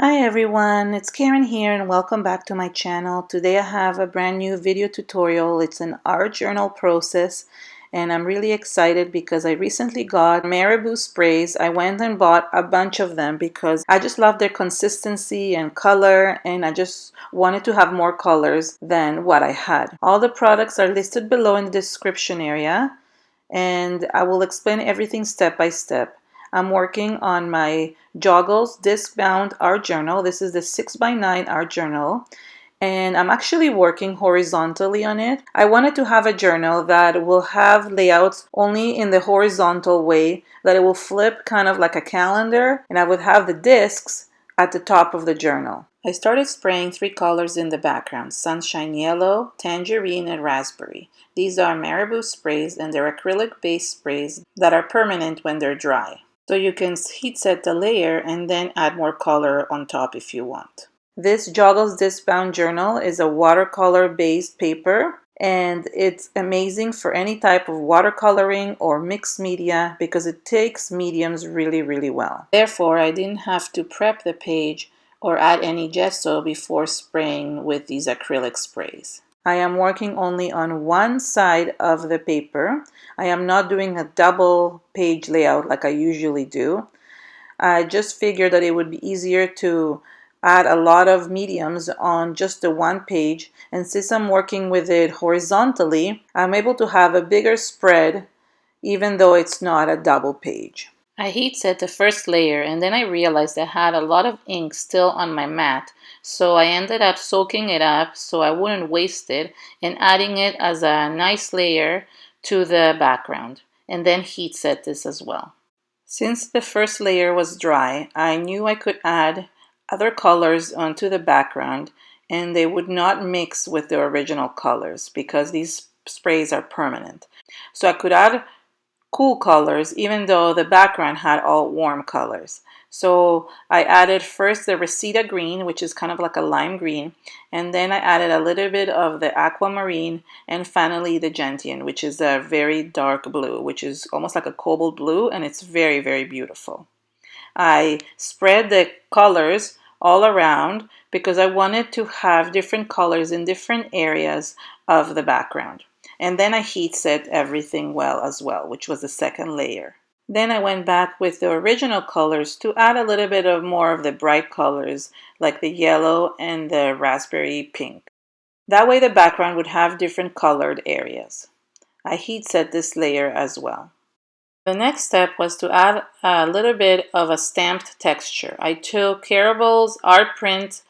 Hi everyone, it's Karen here and welcome back to my channel. Today I have a brand new video tutorial. It's an art journal process and I'm really excited because I recently got Marabu sprays. I went and bought a bunch of them because I just love their consistency and color, and I just wanted to have more colors than what I had. All the products are listed below in the description area and I will explain everything step by step. I'm working on my Joggles disc bound art journal. This is the 6x9 art journal and I'm actually working horizontally on it. I wanted to have a journal that will have layouts only in the horizontal way, that it will flip kind of like a calendar, and I would have the discs at the top of the journal. I started spraying 3 colors in the background: Sunshine Yellow, Tangerine, and Raspberry. These are Marabu sprays and they're acrylic-based sprays that are permanent when they're dry. So you can heat set the layer and then add more color on top if you want. This Joggles disc bound journal is a watercolor based paper and it's amazing for any type of watercoloring or mixed media because it takes mediums really well. Therefore, I didn't have to prep the page or add any gesso before spraying with these acrylic sprays. I am working only on one side of the paper. I am not doing a double page layout like I usually do. I just figured that it would be easier to add a lot of mediums on just the one page, and since I'm working with it horizontally, I'm able to have a bigger spread even though it's not a double page. I heat set the first layer and then I realized I had a lot of ink still on my mat, so I ended up soaking it up so I wouldn't waste it and adding it as a nice layer to the background, and then heat set this as well. Since the first layer was dry, I knew I could add other colors onto the background and they would not mix with the original colors because these sprays are permanent. So I could add cool colors even though the background had all warm colors. So I added first the Reseda green, which is kind of like a lime green, and then I added a little bit of the Aquamarine, and finally the Gentian, which is a very dark blue, which is almost like a cobalt blue, and it's very beautiful. I spread the colors all around because I wanted to have different colors in different areas of the background. And then I heat set everything well as well, which was the second layer. Then I went back with the original colors to add a little bit of more of the bright colors like the yellow and the raspberry pink. That way the background would have different colored areas. I heat set this layer as well. The next step was to add a little bit of a stamped texture. I took Carabelle's art print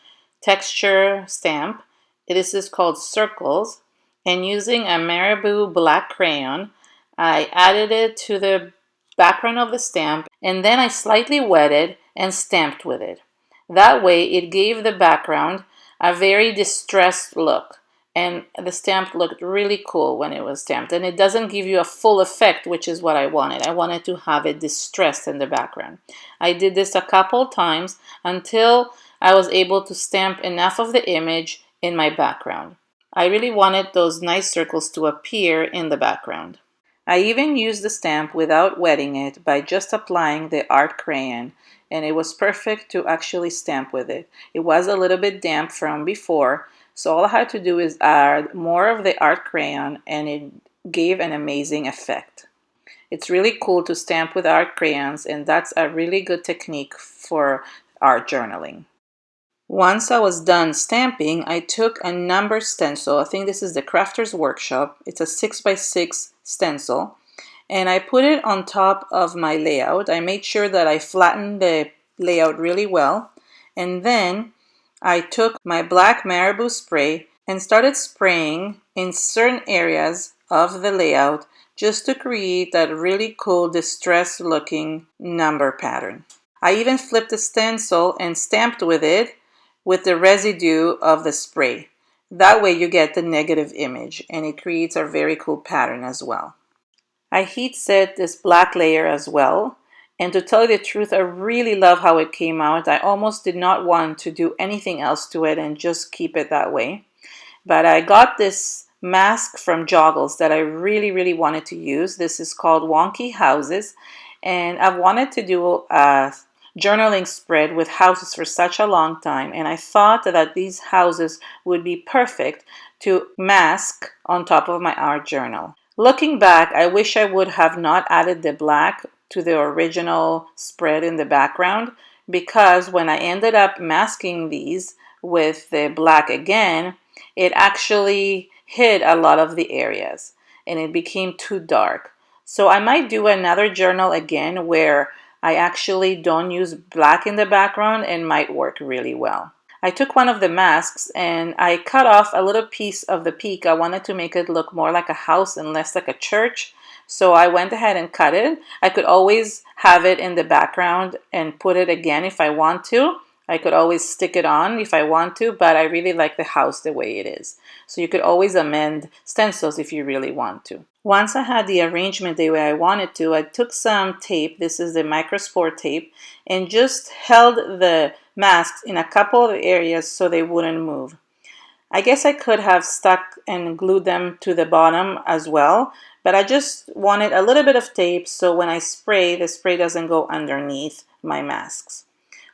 texture stamp. This is called Circles, and using a Marabu black crayon, I added it to the background of the stamp, and then I slightly wetted and stamped with it. That way it gave the background a very distressed look, and the stamp looked really cool when it was stamped, and it doesn't give you a full effect, which is what I wanted. I wanted to have it distressed in the background. I did this a couple times until I was able to stamp enough of the image in my background. I really wanted those nice circles to appear in the background. I even used the stamp without wetting it by just applying the art crayon, and it was perfect to actually stamp with it. It was a little bit damp from before, so all I had to do is add more of the art crayon and it gave an amazing effect. It's really cool to stamp with art crayons, and that's a really good technique for art journaling. Once I was done stamping, I took a number stencil. I think this is the Crafter's Workshop. It's a 6x6 stencil. And I put it on top of my layout. I made sure that I flattened the layout really well. And then I took my black Marabu spray and started spraying in certain areas of the layout just to create that really cool distressed looking number pattern. I even flipped the stencil and stamped with it with the residue of the spray. That way you get the negative image and it creates a very cool pattern as well. I heat set this black layer as well, and to tell you the truth, I really love how it came out. I almost did not want to do anything else to it and just keep it that way. But I got this mask from Joggles that I really wanted to use. This is called Wonky Houses, and I've wanted to do a journaling spread with houses for such a long time, and I thought that these houses would be perfect to mask on top of my art journal. Looking back, I wish I would have not added the black to the original spread in the background, because when I ended up masking these with the black again, it actually hid a lot of the areas and it became too dark. So I might do another journal again where I actually don't use black in the background and might work really well. I took one of the masks and I cut off a little piece of the peak. I wanted to make it look more like a house and less like a church. So I went ahead and cut it. I could always have it in the background and put it again if I want to. I could always stick it on if I want to, but I really like the house the way it is. So you could always amend stencils if you really want to. Once I had the arrangement the way I wanted to, I took some tape, this is the microspore tape, and just held the masks in a couple of areas so they wouldn't move. I guess I could have stuck and glued them to the bottom as well, but I just wanted a little bit of tape so when I spray, the spray doesn't go underneath my masks.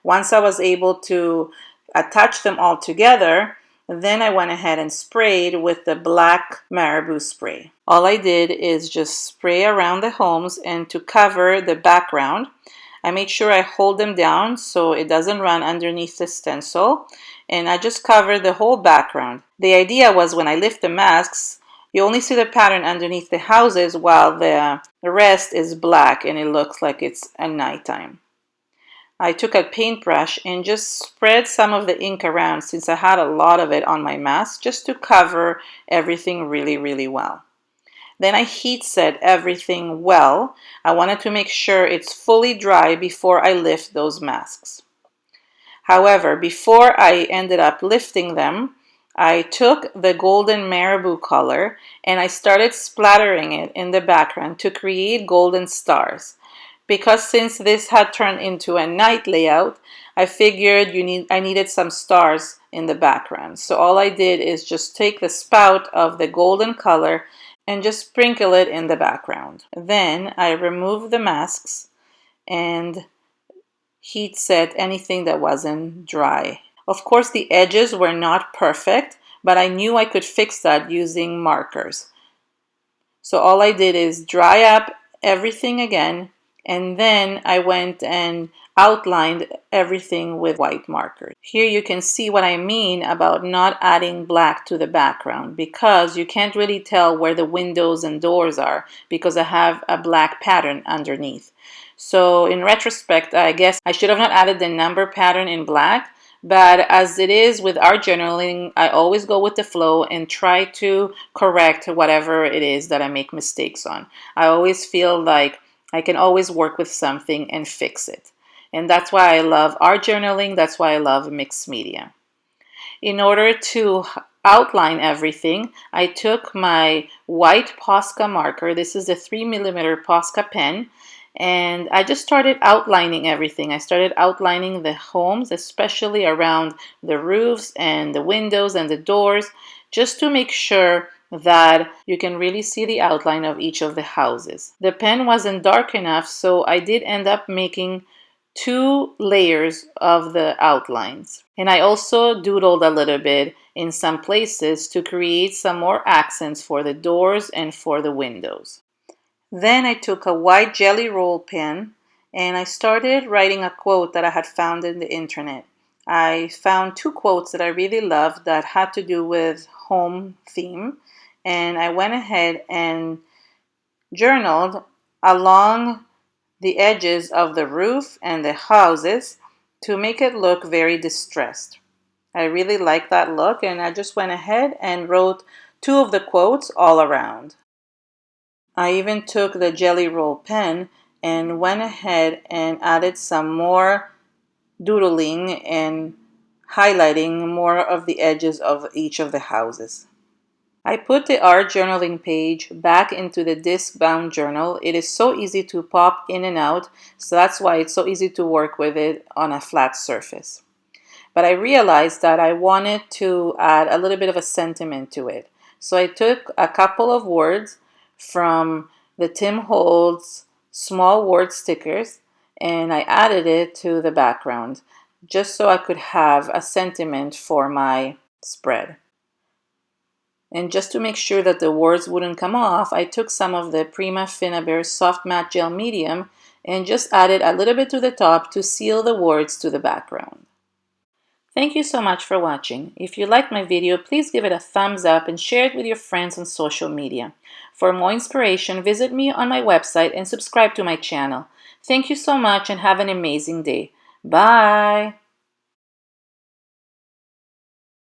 Once I was able to attach them all together, then I went ahead and sprayed with the black Marabu spray. All I did is just spray around the homes, and to cover the background, I made sure I hold them down so it doesn't run underneath the stencil, and I just covered the whole background. The idea was when I lift the masks, you only see the pattern underneath the houses while the rest is black and it looks like it's at nighttime. I took a paintbrush and just spread some of the ink around since I had a lot of it on my mask just to cover everything really well. Then I heat set everything well. I wanted to make sure it's fully dry before I lift those masks. However, before I ended up lifting them, I took the golden Marabu color and I started splattering it in the background to create golden stars. Because since this had turned into a night layout, I figured I needed some stars in the background. So all I did is just take the spout of the golden color and just sprinkle it in the background. Then I removed the masks and heat set anything that wasn't dry. Of course, the edges were not perfect, but I knew I could fix that using markers. So all I did is dry up everything again, and then I went and outlined everything with white markers. Here you can see what I mean about not adding black to the background, because you can't really tell where the windows and doors are because I have a black pattern underneath. So in retrospect, I guess I should have not added the number pattern in black, but as it is with art journaling, I always go with the flow and try to correct whatever it is that I make mistakes on. I always feel like I can always work with something and fix it. And that's why I love art journaling. That's why I love mixed media. In order to outline everything, I took my white Posca marker. This is a 3mm Posca pen. And I just started outlining everything. I started outlining the homes, especially around the roofs and the windows and the doors, just to make sure that you can really see the outline of each of the houses. The pen wasn't dark enough, so I did end up making 2 layers of the outlines. And I also doodled a little bit in some places to create some more accents for the doors and for the windows. Then I took a white jelly roll pen and I started writing a quote that I had found in the internet. I found 2 quotes that I really loved that had to do with home theme, and I went ahead and journaled along the edges of the roof and the houses to make it look very distressed. I really like that look, and I just went ahead and wrote 2 of the quotes all around. I even took the jelly roll pen and went ahead and added some more doodling and highlighting more of the edges of each of the houses. I put the art journaling page back into the disc bound journal. It is so easy to pop in and out, so that's why it's so easy to work with it on a flat surface. But I realized that I wanted to add a little bit of a sentiment to it. So I took a couple of words from the Tim Holtz small word stickers and I added it to the background just so I could have a sentiment for my spread. And just to make sure that the words wouldn't come off, I took some of the Prima Finnabair Soft Matte Gel Medium and just added a little bit to the top to seal the words to the background. Thank you so much for watching. If you liked my video, please give it a thumbs up and share it with your friends on social media. For more inspiration, visit me on my website and subscribe to my channel. Thank you so much and have an amazing day. Bye!